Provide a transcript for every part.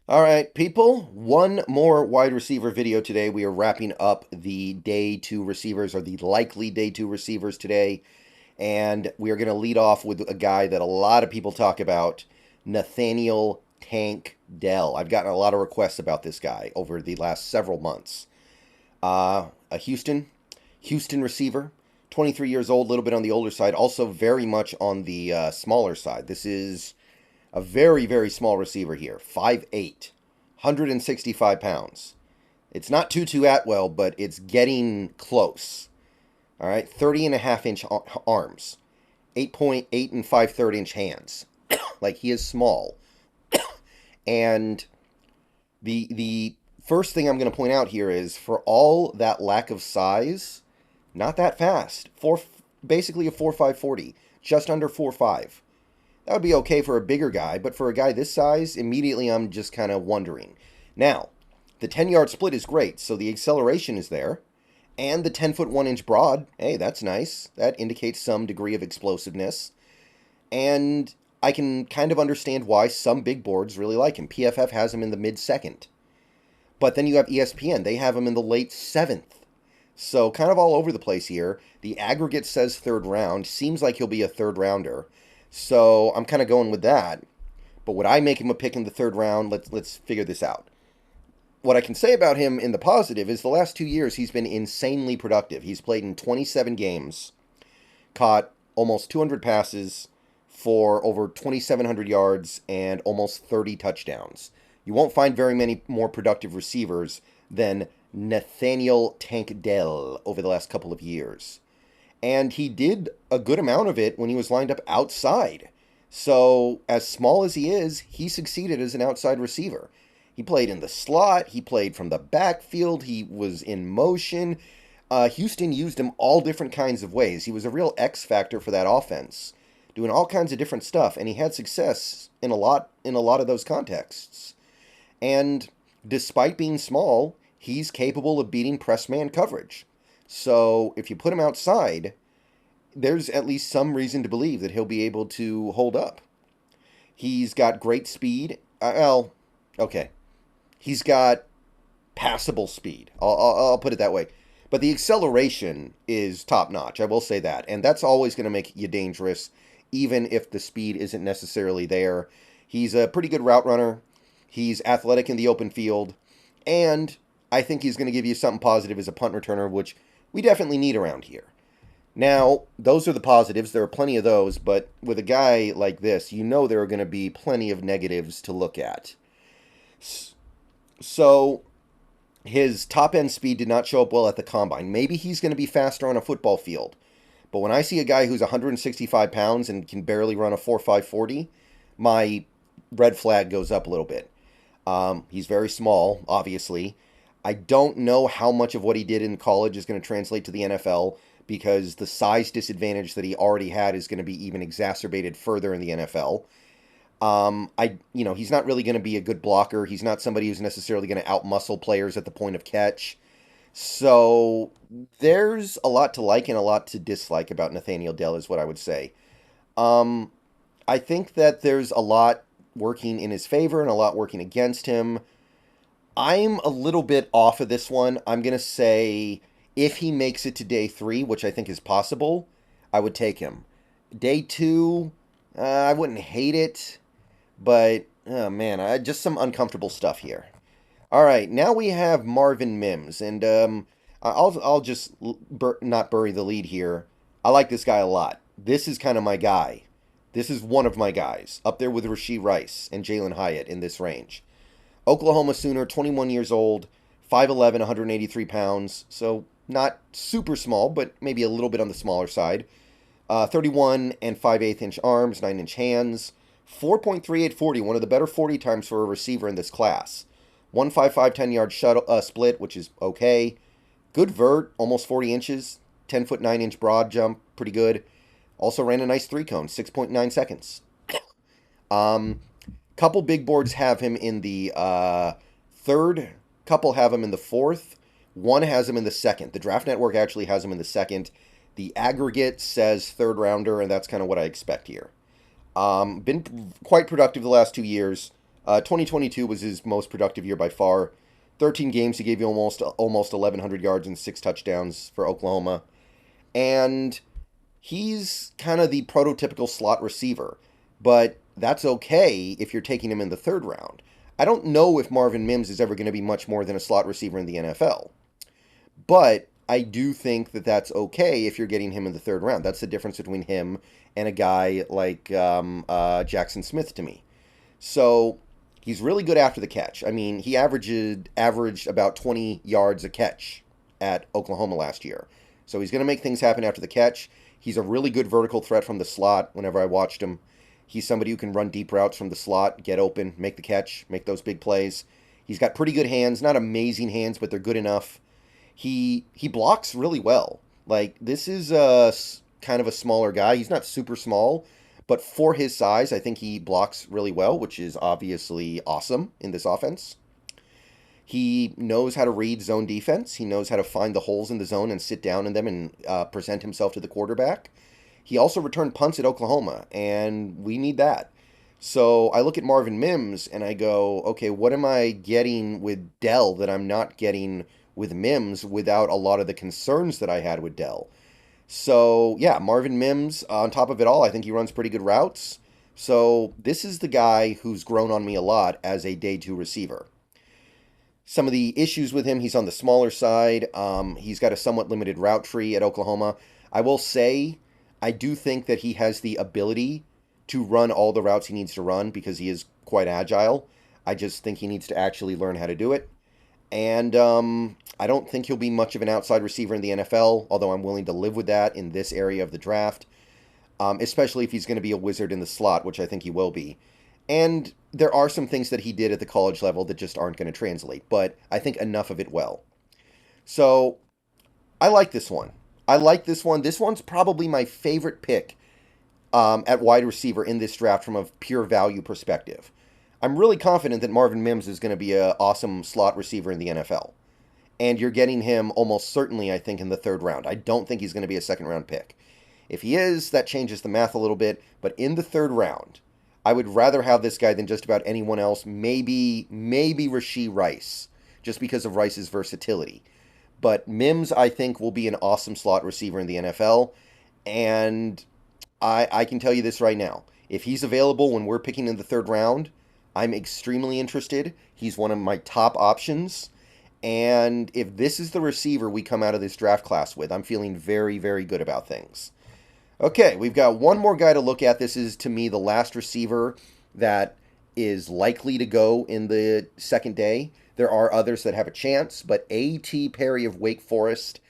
All right, people, one more wide receiver video today. We are wrapping up the day two receivers, or the likely day two receivers today. And we are going to lead off with a guy that a lot of people talk about, Nathaniel Tankdale. I've gotten a lot of requests about this guy over the last several months. A Houston receiver, 23 years old, a little bit on the older side, also very much on the smaller side. This is a very, very small receiver here, 5'8", 165 pounds. It's not Tutu Atwell, but it's getting close. All right, 30 and a half inch arms, 8.8 and 5/3 inch hands. Like, he is small. And the first thing I'm going to point out here is, for all that lack of size, not that fast. Basically a 4.5 40, just under 4.5. That would be okay for a bigger guy, but for a guy this size, immediately I'm just kind of wondering. Now, the 10-yard split is great, so the acceleration is there. And the 10-foot 1-inch broad, hey, that's nice. That indicates some degree of explosiveness. And I can kind of understand why some big boards really like him. PFF has him in the mid-second. But then you have ESPN. They have him in the late 7th. So kind of all over the place here. The aggregate says third round. Seems like he'll be a third rounder. So I'm kind of going with that. But would I make him a pick in the third round? Let's figure this out. What I can say about him in the positive is the last 2 years he's been insanely productive. He's played in 27 games, caught almost 200 passes for over 2,700 yards and almost 30 touchdowns. You won't find very many more productive receivers than Nathaniel Tankdale over the last couple of years. And he did a good amount of it when he was lined up outside. So, as small as he is, he succeeded as an outside receiver. He played in the slot. He played from the backfield. He was in motion. Houston used him all different kinds of ways. He was a real X factor for that offense, doing all kinds of different stuff, and he had success in a lot of those contexts. And despite being small, he's capable of beating press man coverage. So if you put him outside, there's at least some reason to believe that he'll be able to hold up. He's got great speed. Okay. He's got passable speed. I'll put it that way. But the acceleration is top notch. I will say that. And that's always going to make you dangerous, even if the speed isn't necessarily there. He's a pretty good route runner. He's athletic in the open field. And I think he's going to give you something positive as a punt returner, which we definitely need around here. Now, those are the positives. There are plenty of those. But with a guy like this, you know there are going to be plenty of negatives to look at. So, his top-end speed did not show up well at the combine. Maybe he's going to be faster on a football field. But when I see a guy who's 165 pounds and can barely run a 4.5 40, my red flag goes up a little bit. He's very small, obviously. I don't know how much of what he did in college is going to translate to the NFL, because the size disadvantage that he already had is going to be even exacerbated further in the NFL. He's not really going to be a good blocker. He's not somebody who's necessarily going to outmuscle players at the point of catch. So there's a lot to like and a lot to dislike about Nathaniel Dell, is what I would say. I think that there's a lot working in his favor and a lot working against him. I'm a little bit off of this one. I'm going to say if he makes it to day 3, which I think is possible, I would take him. Day 2, I wouldn't hate it. But, oh man, just some uncomfortable stuff here. All right, now we have Marvin Mims, and I'll just not bury the lead here. I like this guy a lot. This is kind of my guy. This is one of my guys, up there with Rashee Rice and Jalen Hyatt in this range. Oklahoma Sooner, 21 years old, 5'11", 183 pounds, so not super small, but maybe a little bit on the smaller side. 31 and 5/8 inch arms, 9 inch hands. 4.38 40, one of the better 40 times for a receiver in this class. 1.55 10-yard split, which is okay. Good vert, almost 40 inches. 10-foot 9-inch broad jump, pretty good. Also ran a nice 3-cone, 6.9 seconds. Couple big boards have him in the third. Couple have him in the fourth. One has him in the second. The Draft Network actually has him in the second. The aggregate says third rounder, and that's kind of what I expect here. Been quite productive the last 2 years. 2022 was his most productive year by far. 13 games, he gave you almost 1,100 yards and 6 touchdowns for Oklahoma. And he's kind of the prototypical slot receiver, but that's okay if you're taking him in the third round. I don't know if Marvin Mims is ever going to be much more than a slot receiver in the NFL, but I do think that that's okay if you're getting him in the third round. That's the difference between him and a guy like Jackson Smith to me. So he's really good after the catch. I mean, he averaged about 20 yards a catch at Oklahoma last year. So he's going to make things happen after the catch. He's a really good vertical threat from the slot whenever I watched him. He's somebody who can run deep routes from the slot, get open, make the catch, make those big plays. He's got pretty good hands, not amazing hands, but they're good enough. He blocks really well. Like, this is kind of a smaller guy. He's not super small, but for his size, I think he blocks really well, which is obviously awesome in this offense. He knows how to read zone defense. He knows how to find the holes in the zone and sit down in them and present himself to the quarterback. He also returned punts at Oklahoma, and we need that. So I look at Marvin Mims, and I go, okay, what am I getting with Dell that I'm not getting with Mims without a lot of the concerns that I had with Dell? So, yeah, Marvin Mims, on top of it all, I think he runs pretty good routes. So this is the guy who's grown on me a lot as a day 2 receiver. Some of the issues with him, he's on the smaller side. He's got a somewhat limited route tree at Oklahoma. I will say, I do think that he has the ability to run all the routes he needs to run because he is quite agile. I just think he needs to actually learn how to do it. And I don't think he'll be much of an outside receiver in the NFL, although I'm willing to live with that in this area of the draft, especially if he's going to be a wizard in the slot, which I think he will be. And there are some things that he did at the college level that just aren't going to translate, but I think enough of it will. So I like this one. I like this one. This one's probably my favorite pick at wide receiver in this draft from a pure value perspective. I'm really confident that Marvin Mims is going to be an awesome slot receiver in the NFL. And you're getting him almost certainly, I think, in the third round. I don't think he's going to be a second-round pick. If he is, that changes the math a little bit. But in the third round, I would rather have this guy than just about anyone else. Maybe Rashee Rice, just because of Rice's versatility. But Mims, I think, will be an awesome slot receiver in the NFL. And I can tell you this right now. If he's available when we're picking in the third round, I'm extremely interested. He's one of my top options. And if this is the receiver we come out of this draft class with, I'm feeling very, very good about things. Okay, we've got one more guy to look at. This is, to me, the last receiver that is likely to go in the second day. There are others that have a chance, but A.T. Perry of Wake Forest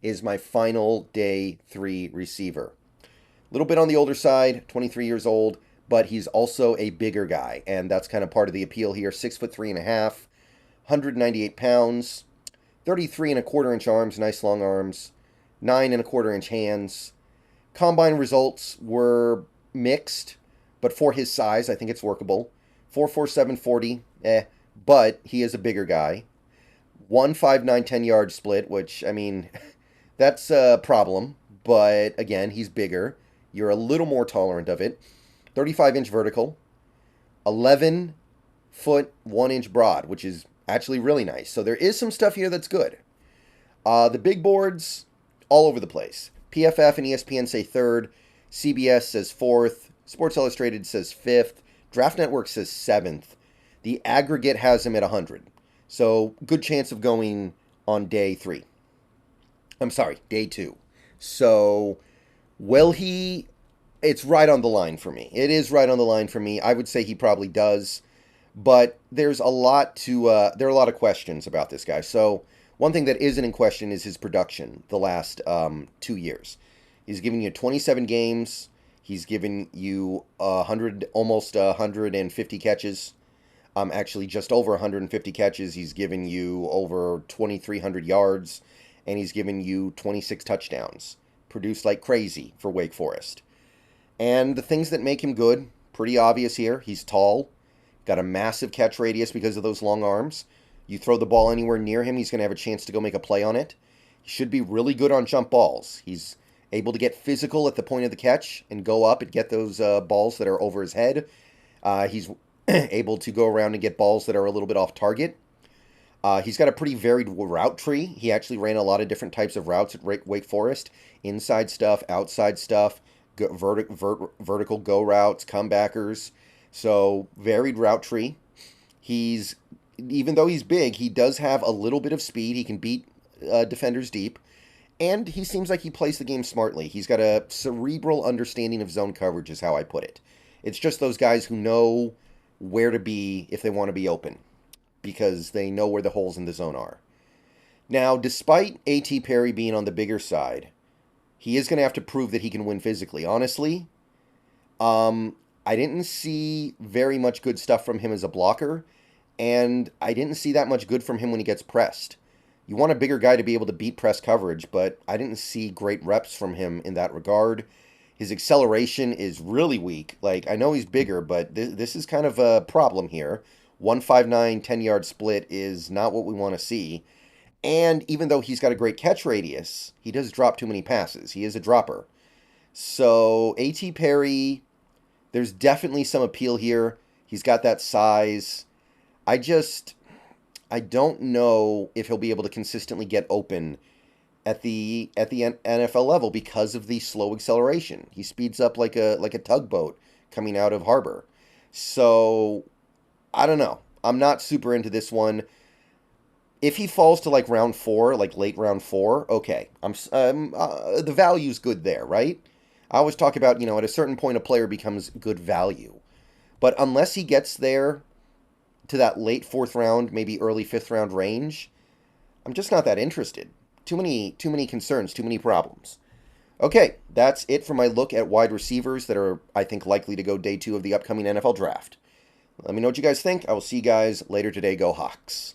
is my final day 3 receiver. A little bit on the older side, 23 years old, but he's also a bigger guy, and that's kind of part of the appeal here. 6'3.5", 198 pounds, 33.25-inch arms, nice long arms, 9.25-inch hands. Combine results were mixed, but for his size, I think it's workable. 4.47 40, but he is a bigger guy. 1.59 10-yard split, which, I mean, that's a problem, but again, he's bigger. You're a little more tolerant of it. 35-inch vertical, 11-foot 1-inch broad, which is actually really nice. So there is some stuff here that's good. The big boards, all over the place. PFF and ESPN say 3rd. CBS says 4th. Sports Illustrated says 5th. Draft Network says 7th. The aggregate has him at 100. So good chance of going on day 3. I'm sorry, day 2. So will he... It's right on the line for me. It is right on the line for me. I would say he probably does. But there's a lot to... there are a lot of questions about this guy. So one thing that isn't in question is his production the last 2 years. He's given you 27 games. He's given you 100, almost 150 catches. Actually, just over 150 catches. He's given you over 2,300 yards. And he's given you 26 touchdowns. Produced like crazy for Wake Forest. And the things that make him good, pretty obvious here. He's tall. Got a massive catch radius because of those long arms. You throw the ball anywhere near him, he's going to have a chance to go make a play on it. He should be really good on jump balls. He's able to get physical at the point of the catch and go up and get those balls that are over his head. He's able to go around and get balls that are a little bit off target. He's got a pretty varied route tree. He actually ran a lot of different types of routes at Wake Forest. Inside stuff, outside stuff, vertical go routes, comebackers. So, varied route tree. Even though he's big, he does have a little bit of speed. He can beat defenders deep. And he seems like he plays the game smartly. He's got a cerebral understanding of zone coverage, is how I put it. It's just those guys who know where to be if they want to be open, because they know where the holes in the zone are. Now, despite A.T. Perry being on the bigger side, he is going to have to prove that he can win physically. Honestly, I didn't see very much good stuff from him as a blocker, and I didn't see that much good from him when he gets pressed. You want a bigger guy to be able to beat press coverage, but I didn't see great reps from him in that regard. His acceleration is really weak. Like, I know he's bigger, but this is kind of a problem here. 159, 10-yard split is not what we want to see. And even though he's got a great catch radius, he does drop too many passes. He is a dropper. So, A.T. Perry, there's definitely some appeal here. He's got that size. I don't know if he'll be able to consistently get open at the NFL level because of the slow acceleration. He speeds up like a tugboat coming out of harbor. So I don't know. I'm not super into this one. If he falls to like round 4, like late round 4, okay. The value's good there, right? I always talk about, at a certain point a player becomes good value. But unless he gets there to that late 4th round, maybe early 5th round range, I'm just not that interested. Too many concerns, too many problems. Okay, that's it for my look at wide receivers that are, I think, likely to go day 2 of the upcoming NFL draft. Let me know what you guys think. I will see you guys later today. Go Hawks.